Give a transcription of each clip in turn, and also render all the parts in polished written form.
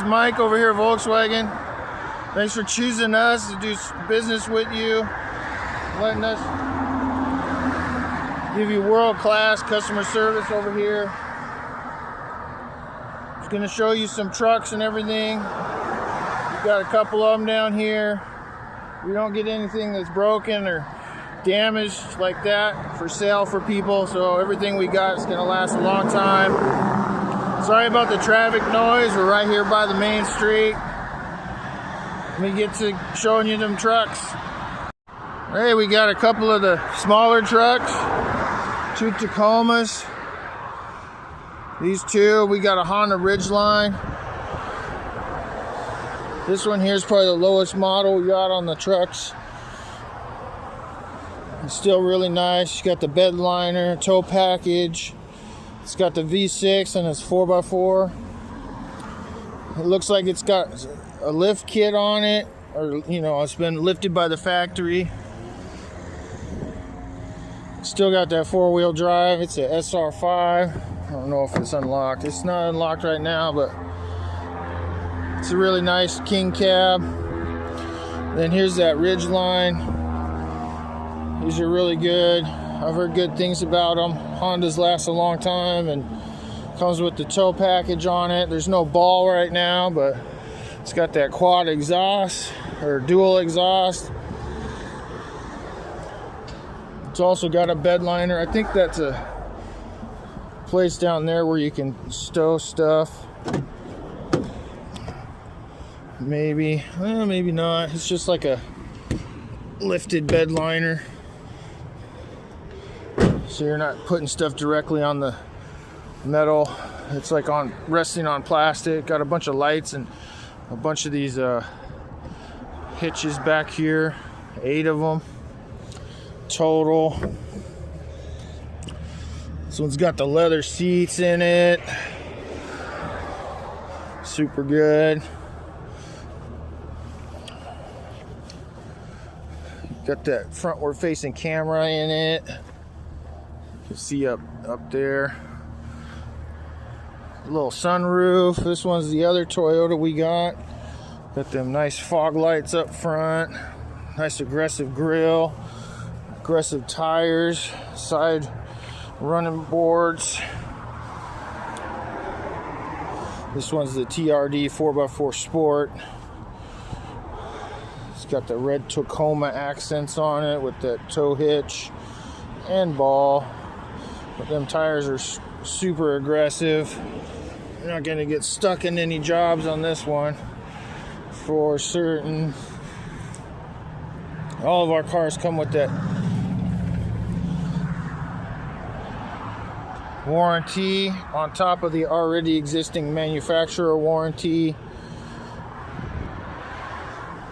Mike over here at Volkswagen. Thanks for choosing us to do business with you, letting us give you world-class customer service over here. Just gonna show you some trucks and everything. We've got a couple of them down here. We don't get anything that's broken or damaged like that for sale for people, so everything we got is gonna last a long time. Sorry about the traffic noise. We're right here by the main street. Let me get to showing you them trucks. Hey, we got a couple of the smaller trucks, 2 Tacomas. These two, we got a Honda Ridgeline. This one here is probably the lowest model we got on the trucks. It's still really nice. You got the bed liner, tow package. It's got the V6 and it's 4x4. It looks like it's got a lift kit on it, or you know, it's been lifted by the factory. Still got that 4-wheel drive. It's a SR5. I don't know if it's unlocked. It's not unlocked right now, but it's a really nice king cab. Then here's that Ridgeline. These are really good. I've heard good things about them. Hondas last a long time and comes with the tow package on it. There's no ball right now, but it's got that quad exhaust or dual exhaust. It's also got a bed liner. I think that's a place down there where you can stow stuff. Maybe, well, maybe not. It's just like a lifted bed liner, so you're not putting stuff directly on the metal. It's like on resting on plastic. Got a bunch of lights and a bunch of these hitches back here, 8 of them total. This one's got the leather seats in it, super good. Got that frontward facing camera in it. You can see up there. A little sunroof. This one's the other Toyota we got. Got them nice fog lights up front. Nice aggressive grille. Aggressive tires. Side running boards. This one's the TRD 4x4 Sport. It's got the red Tacoma accents on it with that tow hitch and ball. But them tires are super aggressive. You're not going to get stuck in any jobs on this one for certain. All of our cars come with that warranty on top of the already existing manufacturer warranty.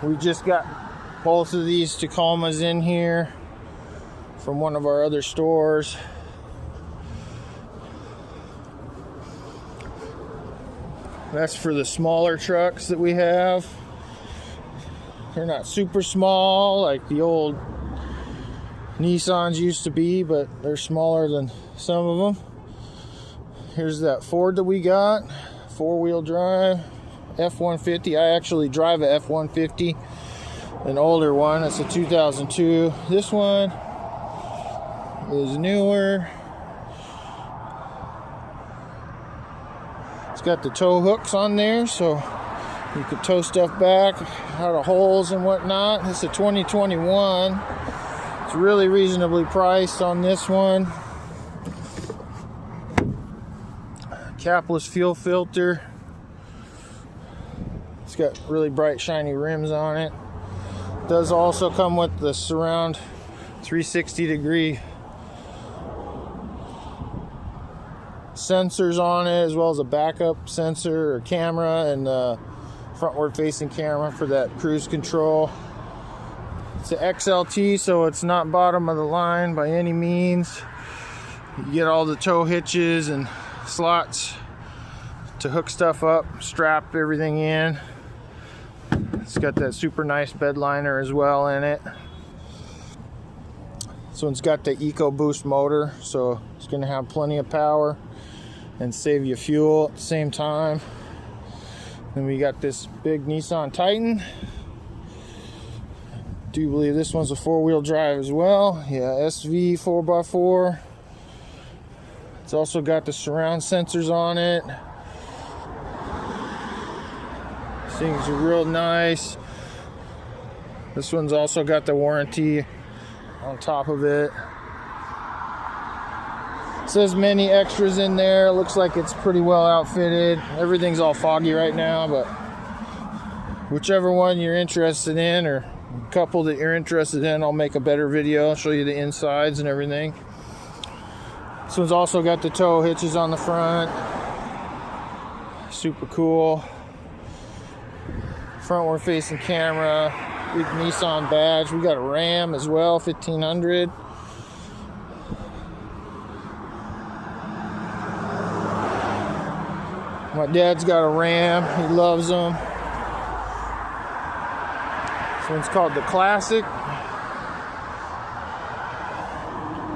We just got both of these Tacomas in here from one of our other stores. That's for the smaller trucks that we have. They're not super small like the old Nissans used to be, but they're smaller than some of them. Here's that Ford that we got, 4-wheel drive, F-150. I actually drive a F-150, an older one. It's a 2002. This one is newer. It's got the tow hooks on there, so you can tow stuff back out of holes and whatnot. It's a 2021. It's really reasonably priced on this one. Capless fuel filter. It's got really bright shiny rims on it. Does also come with the surround 360 degree sensors on it, as well as a backup sensor or camera and a frontward facing camera for that cruise control. It's an XLT, so it's not bottom of the line by any means. You get all the tow hitches and slots to hook stuff up, strap everything in. It's got that super nice bed liner as well in it. This one's got the EcoBoost motor, so it's going to have plenty of power and save you fuel at the same time. Then we got this big Nissan Titan. Do believe this one's a 4-wheel drive as well. Yeah, SV 4x4. It's also got the surround sensors on it. These things are real nice. This one's also got the warranty on top of it. It says many extras in there. Looks like it's pretty well outfitted. Everything's all foggy right now, but whichever one you're interested in, or a couple that you're interested in, I'll make a better video. I'll show you the insides and everything. This one's also got the tow hitches on the front. Super cool. Frontward facing camera. Big Nissan badge. We got a Ram as well, 1500. My dad's got a Ram. He loves them. This one's called the Classic.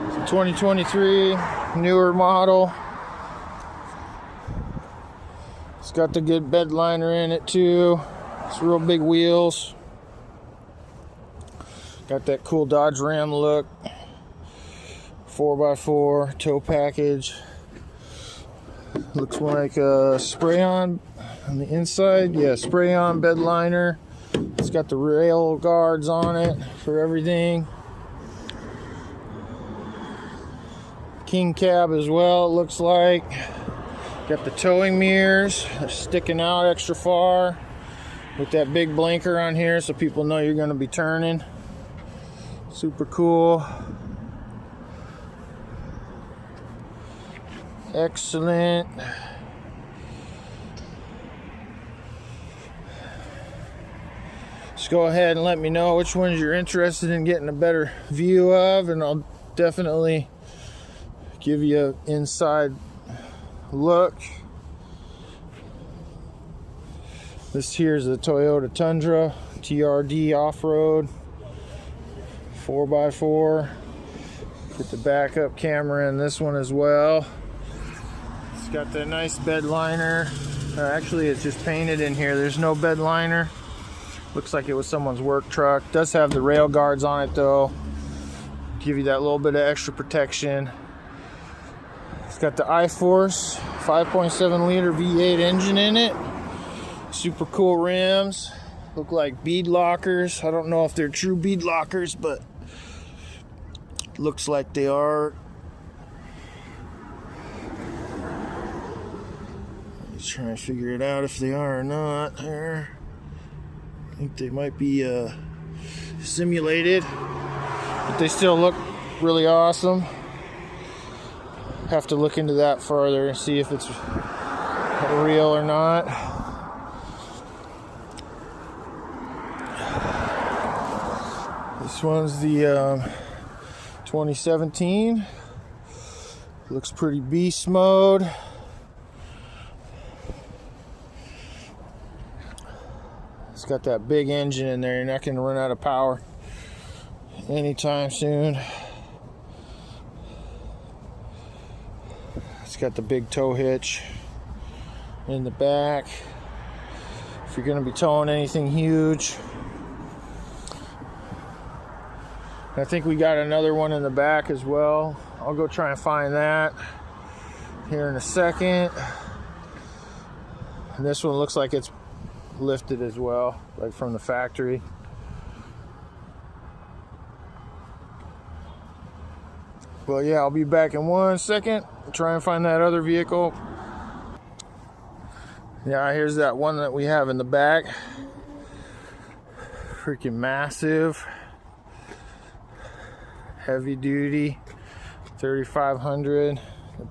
It's a 2023 newer model. It's got the good bed liner in it too. It's real big wheels. Got that cool Dodge Ram look. 4x4 tow package. Looks like a spray-on the inside. Yeah, spray-on bed liner. It's got the rail guards on it for everything. King cab as well, it looks like. Got the towing mirrors. They're sticking out extra far with that big blinker on here so people know you're going to be turning. Super cool. Excellent. Just go ahead and let me know which ones you're interested in getting a better view of, and I'll definitely give you an inside look. This here is the Toyota Tundra TRD off-road 4x4. Put the backup camera in this one as well. It's got that nice bed liner. Actually, it's just painted in here. There's no bed liner. Looks like it was someone's work truck. Does have the rail guards on it though. Give you that little bit of extra protection. It's got the iForce 5.7 liter V8 engine in it. Super cool rims. Look like bead lockers. I don't know if they're true bead lockers, but looks like they are. Just trying to figure it out if they are or not. There, I think they might be simulated, but they still look really awesome. Have to look into that further and see if it's real or not. This one's the 2017. Looks pretty beast mode. It's got that big engine in there. You're not going to run out of power anytime soon. It's got the big tow hitch in the back if you're going to be towing anything huge. I think we got another one in the back as well. I'll go try and find that here in a second. And this one looks like it's lifted as well, like from the factory. Well, yeah, I'll be back in 1 second. Try and find that other vehicle. Yeah, here's that one that we have in the back. Freaking massive. Heavy duty 3500.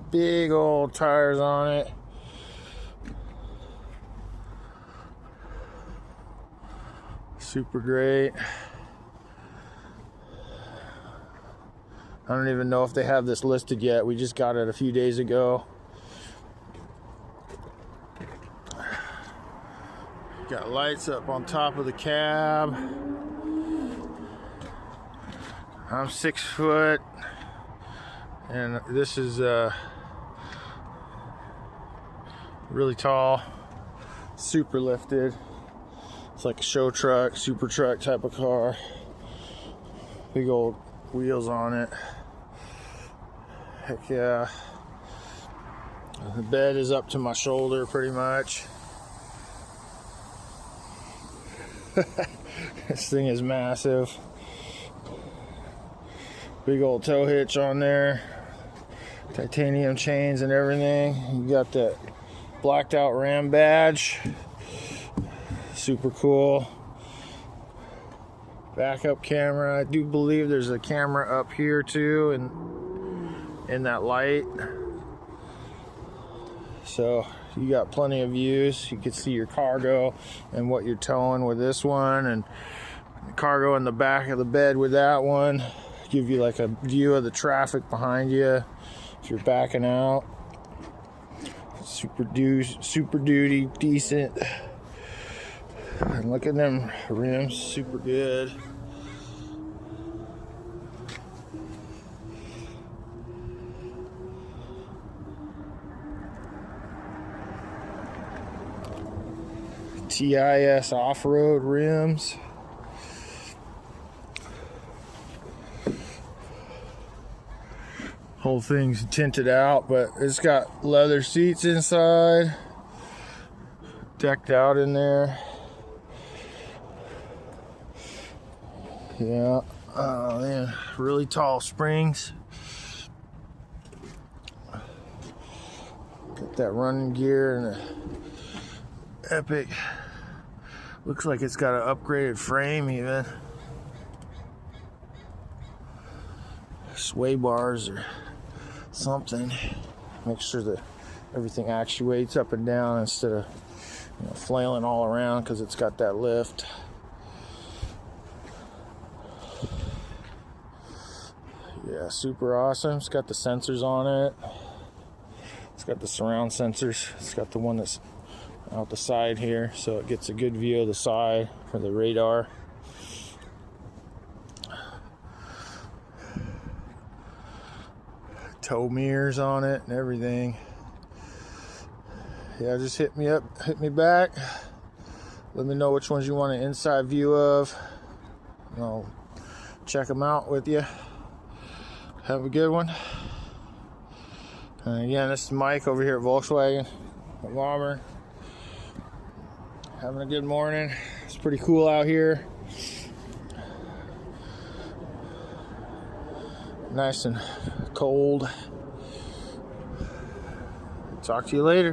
Big old tires on it. Super great. I don't even know if they have this listed yet. We just got it a few days ago. Got lights up on top of the cab. I'm 6 foot, and this is really tall. Super lifted. It's like a show truck, super truck type of car. Big old wheels on it. Heck yeah. The bed is up to my shoulder pretty much. This thing is massive. Big old tow hitch on there. Titanium chains and everything. You got that blacked out Ram badge. Super cool. Backup camera. I do believe there's a camera up here too, and in that light. So you got plenty of views. You can see your cargo and what you're towing with this one, and cargo in the back of the bed with that one. Give you like a view of the traffic behind you if you're backing out. Super duty, decent. And look at them rims, super good. TIS off-road rims. Whole thing's tinted out, but it's got leather seats inside. Decked out in there. Yeah, oh man, really tall springs. Got that running gear and a epic. Looks like it's got an upgraded frame even. Sway bars or something. Make sure that everything actuates up and down instead of flailing all around because it's got that lift. Yeah, super awesome. It's got the sensors on it. It's got the surround sensors. It's got the one that's out the side here, so it gets a good view of the side for the radar. Tow mirrors on it and everything. Yeah, just hit me up, hit me back. Let me know which ones you want an inside view of. I'll check them out with you. Have a good one. And again, this is Mike over here at Volkswagen at Auburn. Having a good morning. It's pretty cool out here. Nice and cold. Talk to you later.